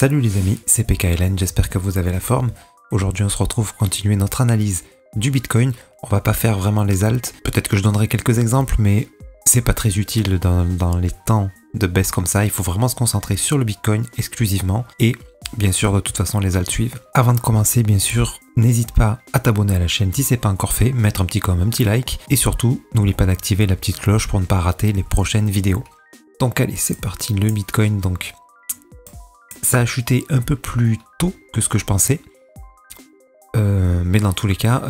Salut les amis, c'est PKLN, j'espère que vous avez la forme. Aujourd'hui on se retrouve pour continuer notre analyse du Bitcoin. On va pas faire vraiment les alts, peut-être que je donnerai quelques exemples, mais c'est pas très utile dans les temps de baisse comme ça. Il faut vraiment se concentrer sur le Bitcoin exclusivement et bien sûr de toute façon les alts suivent. Avant de commencer, bien sûr, n'hésite pas à t'abonner à la chaîne si c'est pas encore fait, mettre un petit comme, un petit like et surtout n'oublie pas d'activer la petite cloche pour ne pas rater les prochaines vidéos. Donc allez, c'est parti, le Bitcoin donc. Ça a chuté un peu plus tôt que ce que je pensais. Mais dans tous les cas,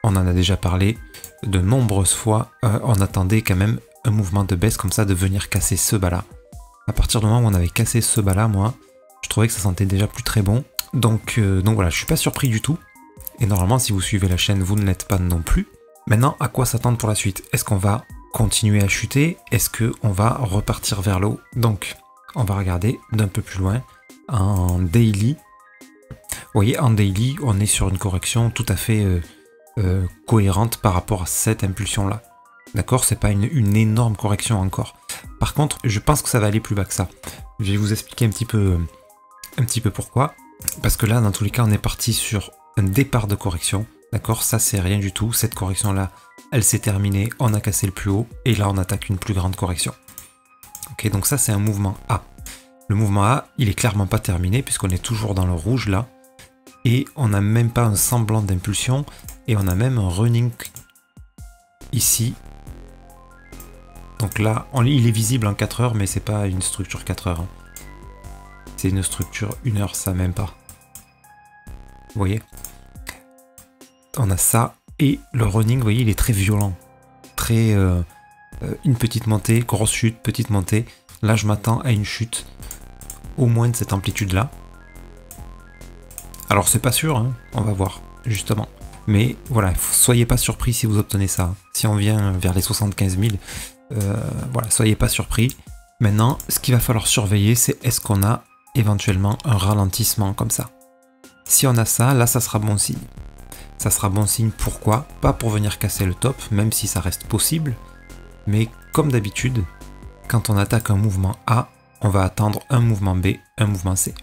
on en a déjà parlé de nombreuses fois. On attendait quand même un mouvement de baisse comme ça, de venir casser ce bas-là. À partir du moment où on avait cassé ce bas-là, moi, je trouvais que ça sentait déjà plus très bon. Donc voilà, je suis pas surpris du tout. Et normalement, si vous suivez la chaîne, vous ne l'êtes pas non plus. Maintenant, à quoi s'attendre pour la suite? Est-ce qu'on va continuer à chuter? Est-ce qu'on va repartir vers le haut? Donc, on va regarder d'un peu plus loin en daily. Vous voyez, en daily, on est sur une correction tout à fait cohérente par rapport à cette impulsion-là. D'accord? C'est pas une énorme correction encore. Par contre, je pense que ça va aller plus bas que ça. Je vais vous expliquer un petit peu pourquoi. Parce que là, dans tous les cas, on est parti sur un départ de correction. D'accord? Ça, c'est rien du tout. Cette correction-là, elle s'est terminée. On a cassé le plus haut. Et là, on attaque une plus grande correction. Ok, donc ça c'est un mouvement A. Le mouvement A, il est clairement pas terminé puisqu'on est toujours dans le rouge là. Et on n'a même pas un semblant d'impulsion. Et on a même un running ici. Donc là, il est visible en 4 heures, mais c'est pas une structure 4 heures. Hein. C'est une structure 1 heure, ça même pas. Vous voyez? On a ça. Et le running, vous voyez, il est très violent. Très... une petite montée, grosse chute, petite montée. Là, je m'attends à une chute au moins de cette amplitude-là. Alors, c'est pas sûr, hein, on va voir, justement. Mais voilà, soyez pas surpris si vous obtenez ça. Si on vient vers les 75 000, voilà, soyez pas surpris. Maintenant, ce qu'il va falloir surveiller, c'est est-ce qu'on a éventuellement un ralentissement comme ça. Si on a ça, là, ça sera bon signe. Ça sera bon signe, pourquoi? Pas pour venir casser le top, même si ça reste possible. Mais comme d'habitude, quand on attaque un mouvement A, on va attendre un mouvement B, un mouvement C.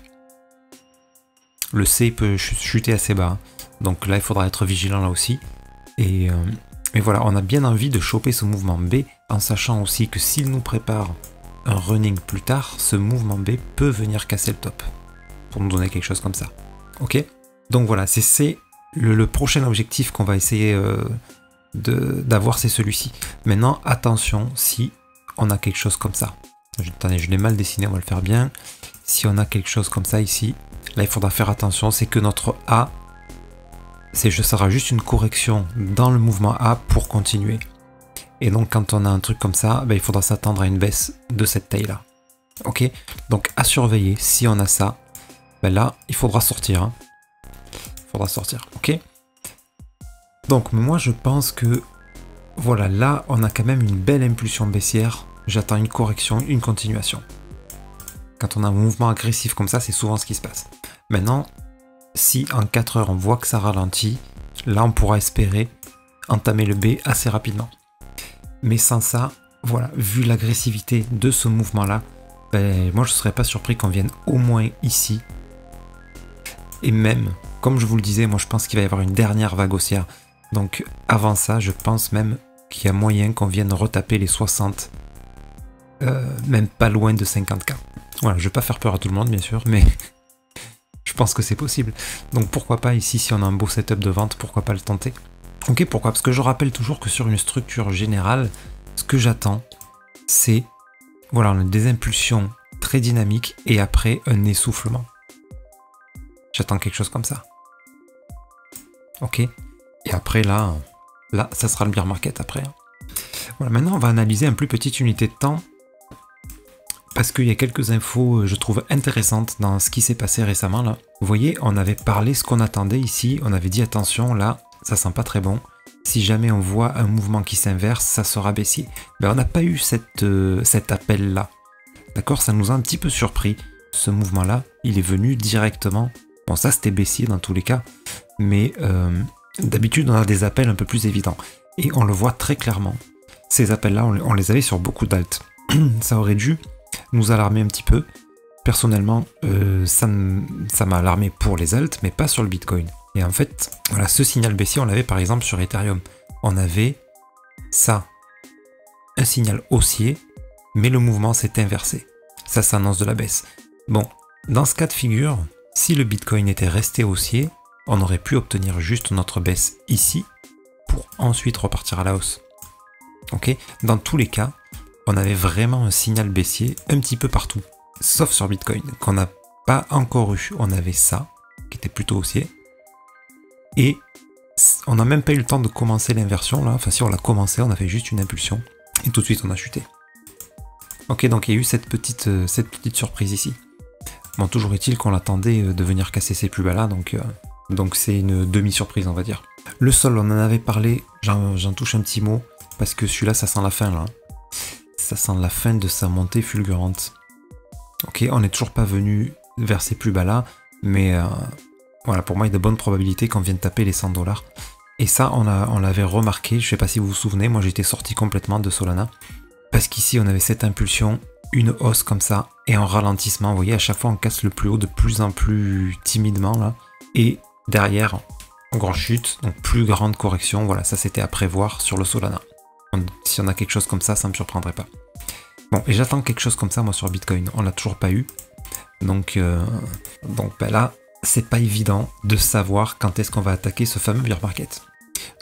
Le C peut chuter assez bas, hein. Donc là il faudra être vigilant là aussi. Et voilà, on a bien envie de choper ce mouvement B, en sachant aussi que s'il nous prépare un running plus tard, ce mouvement B peut venir casser le top, pour nous donner quelque chose comme ça. Ok? Donc voilà, c'est le prochain objectif qu'on va essayer d'avoir, c'est celui-ci. Maintenant, attention, si on a quelque chose comme ça. Attendez, je l'ai mal dessiné, on va le faire bien. Si on a quelque chose comme ça ici, là il faudra faire attention, c'est que notre A, sera juste une correction dans le mouvement A pour continuer. Et donc quand on a un truc comme ça, il faudra s'attendre à une baisse de cette taille-là. Ok? Donc à surveiller, si on a ça, là il faudra sortir. Hein. Il faudra sortir, ok? Donc moi je pense que voilà, là on a quand même une belle impulsion baissière. J'attends une correction, une continuation. Quand on a un mouvement agressif comme ça, c'est souvent ce qui se passe. Maintenant, si en 4 heures on voit que ça ralentit, là on pourra espérer entamer le B assez rapidement. Mais sans ça, voilà, vu l'agressivité de ce mouvement-là, moi je ne serais pas surpris qu'on vienne au moins ici. Et même, comme je vous le disais, moi je pense qu'il va y avoir une dernière vague haussière. Donc avant ça, je pense même qu'il y a moyen qu'on vienne retaper les 60, même pas loin de 50K. Voilà, je vais pas faire peur à tout le monde bien sûr, mais je pense que c'est possible. Donc pourquoi pas ici, si on a un beau setup de vente, pourquoi pas le tenter? Ok, pourquoi? Parce que je rappelle toujours que sur une structure générale, ce que j'attends, c'est voilà, on a des impulsions très dynamiques et après un essoufflement. J'attends quelque chose comme ça. Ok? Et après, là, ça sera le bear market après. Voilà, maintenant, on va analyser une plus petite unité de temps. Parce qu'il y a quelques infos, je trouve, intéressantes dans ce qui s'est passé récemment, là. Vous voyez, on avait parlé ce qu'on attendait ici. On avait dit, attention, là, ça sent pas très bon. Si jamais on voit un mouvement qui s'inverse, ça sera baissier. On n'a pas eu cet appel-là. D'accord? Ça nous a un petit peu surpris. Ce mouvement-là, il est venu directement. Bon, ça, c'était baissier dans tous les cas. Mais... d'habitude, on a des appels un peu plus évidents. Et on le voit très clairement. Ces appels-là, on les avait sur beaucoup d'alt. Ça aurait dû nous alarmer un petit peu. personnellement, ça m'a alarmé pour les alts, mais pas sur le Bitcoin. Et en fait, voilà, ce signal baissier, on l'avait par exemple sur Ethereum. On avait ça, un signal haussier, mais le mouvement s'est inversé. Ça s'annonce de la baisse. Bon, dans ce cas de figure, si le Bitcoin était resté haussier, on aurait pu obtenir juste notre baisse ici, pour ensuite repartir à la hausse. Ok, dans tous les cas, on avait vraiment un signal baissier un petit peu partout. Sauf sur Bitcoin, qu'on n'a pas encore eu. On avait ça, qui était plutôt haussier. Et on n'a même pas eu le temps de commencer l'inversion, là. Enfin, si on l'a commencé, on a fait juste une impulsion. Et tout de suite, on a chuté. Ok, donc il y a eu cette petite surprise ici. Bon, toujours est-il qu'on l'attendait de venir casser ces plus bas là, donc c'est une demi-surprise, on va dire. Le sol, on en avait parlé, j'en touche un petit mot, parce que celui-là, ça sent la fin, là. Ça sent la fin de sa montée fulgurante. Ok, on n'est toujours pas venu vers ces plus bas là, mais voilà, pour moi il y a de bonnes probabilités qu'on vienne taper les 100 $. Et ça, on l'avait remarqué, je sais pas si vous vous souvenez, moi j'étais sorti complètement de Solana, parce qu'ici on avait cette impulsion, une hausse comme ça, et en ralentissement, vous voyez, à chaque fois on casse le plus haut de plus en plus timidement là, et derrière, grosse chute, donc plus grande correction, voilà, ça c'était à prévoir sur le Solana. Si on a quelque chose comme ça me surprendrait pas. Bon, et j'attends quelque chose comme ça, moi, sur Bitcoin. On l'a toujours pas eu. Donc ben là, c'est pas évident de savoir quand est-ce qu'on va attaquer ce fameux bear market.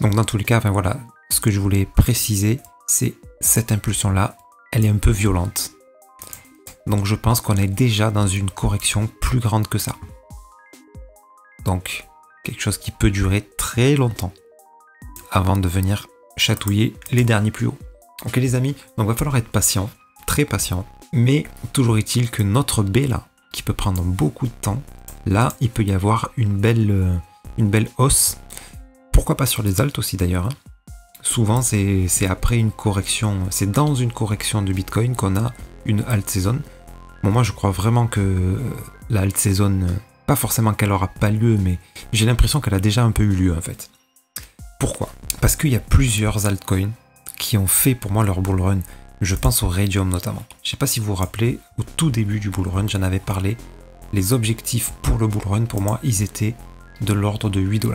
Donc, dans tous les cas, enfin voilà, ce que je voulais préciser, c'est cette impulsion-là, elle est un peu violente. Donc, je pense qu'on est déjà dans une correction plus grande que ça. Donc, quelque chose qui peut durer très longtemps avant de venir chatouiller les derniers plus hauts. Ok, les amis, donc va falloir être patient. Très patient, mais toujours est-il que notre B là, qui peut prendre beaucoup de temps, là il peut y avoir une belle hausse, pourquoi pas sur les alts aussi d'ailleurs, hein. Souvent c'est après une correction, c'est dans une correction de Bitcoin qu'on a une alt saison. Bon, moi je crois vraiment que la alt saison, pas forcément qu'elle aura pas lieu, mais j'ai l'impression qu'elle a déjà un peu eu lieu en fait. Pourquoi? Parce qu'il y a plusieurs altcoins qui ont fait pour moi leur bull run. Je pense au Raydium notamment. Je ne sais pas si vous vous rappelez, au tout début du bull run, j'en avais parlé. Les objectifs pour le bull run, pour moi, ils étaient de l'ordre de 8 $.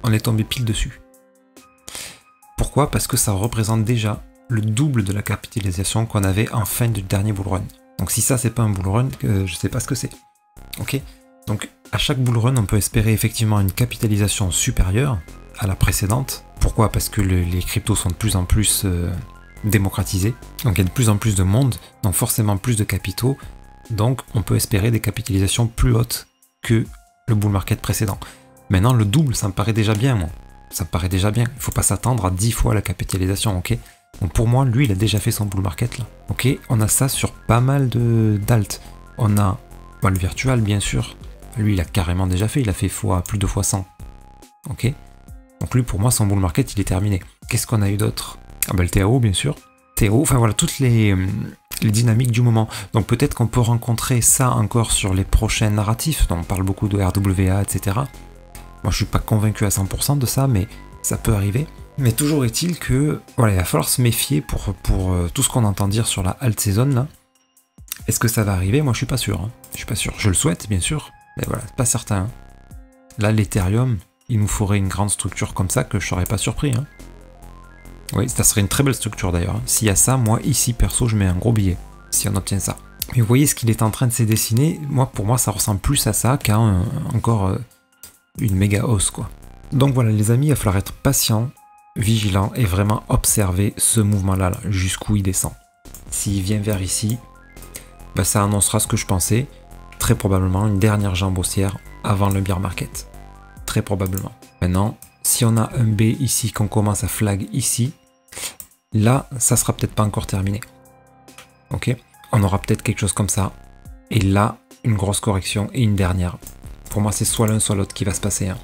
On est tombé pile dessus. Pourquoi? Parce que ça représente déjà le double de la capitalisation qu'on avait en fin du dernier bull run. Donc si ça, c'est pas un bull run, je ne sais pas ce que c'est. Ok? Donc à chaque bull run, on peut espérer effectivement une capitalisation supérieure à la précédente. Pourquoi? Parce que les cryptos sont de plus en plus démocratisés, donc il y a de plus en plus de monde, donc forcément plus de capitaux, donc on peut espérer des capitalisations plus hautes que le bull market précédent. Maintenant le double, ça me paraît déjà bien, moi. Ça me paraît déjà bien, il ne faut pas s'attendre à 10 fois la capitalisation, ok? Donc pour moi, lui, il a déjà fait son bull market là. Ok, on a ça sur pas mal d'alt. On a le virtual, bien sûr. Lui, il a carrément déjà fait, il a fait plus de fois 100. Ok? Donc lui, pour moi, son bull market, il est terminé. Qu'est-ce qu'on a eu d'autre? Ah bah le TAO, bien sûr. TAO, enfin voilà, toutes les dynamiques du moment. Donc peut-être qu'on peut rencontrer ça encore sur les prochains narratifs. Donc on parle beaucoup de RWA, etc. Moi, je suis pas convaincu à 100% de ça, mais ça peut arriver. Mais toujours est-il que, voilà, il va falloir se méfier pour tout ce qu'on entend dire sur la alt season, là. Est-ce que ça va arriver? Moi, je suis pas sûr. Hein. Je suis pas sûr. Je le souhaite, bien sûr. Mais voilà, c'est pas certain. Hein. Là, l'Ethereum, il nous faudrait une grande structure comme ça que je serais pas surpris. Hein. Oui, ça serait une très belle structure d'ailleurs. S'il y a ça, moi, ici, perso, je mets un gros billet. Si on obtient ça. Mais vous voyez ce qu'il est en train de se dessiner. Moi, pour moi, ça ressemble plus à ça qu'à encore une méga hausse, quoi. Donc voilà, les amis, il va falloir être patient, vigilant et vraiment observer ce mouvement-là, là, jusqu'où il descend. S'il vient vers ici, bah, ça annoncera ce que je pensais. Très probablement une dernière jambe haussière avant le bear market. Très probablement. Maintenant, si on a un B ici, qu'on commence à flag ici, là, ça sera peut-être pas encore terminé. Ok? On aura peut-être quelque chose comme ça. Et là, une grosse correction et une dernière. Pour moi, c'est soit l'un, soit l'autre qui va se passer. Hein.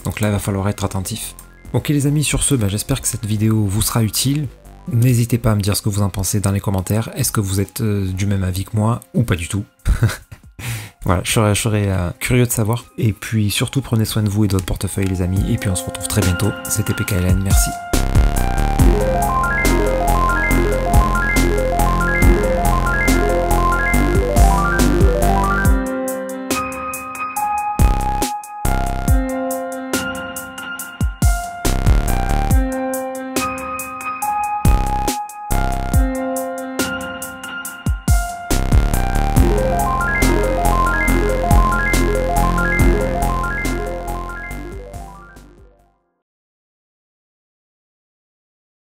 Donc là, il va falloir être attentif. Ok les amis, sur ce, j'espère que cette vidéo vous sera utile. N'hésitez pas à me dire ce que vous en pensez dans les commentaires. Est-ce que vous êtes du même avis que moi ou pas du tout? Voilà, je serais curieux de savoir. Et puis surtout, prenez soin de vous et de votre portefeuille les amis. Et puis on se retrouve très bientôt. C'était PKLN, merci.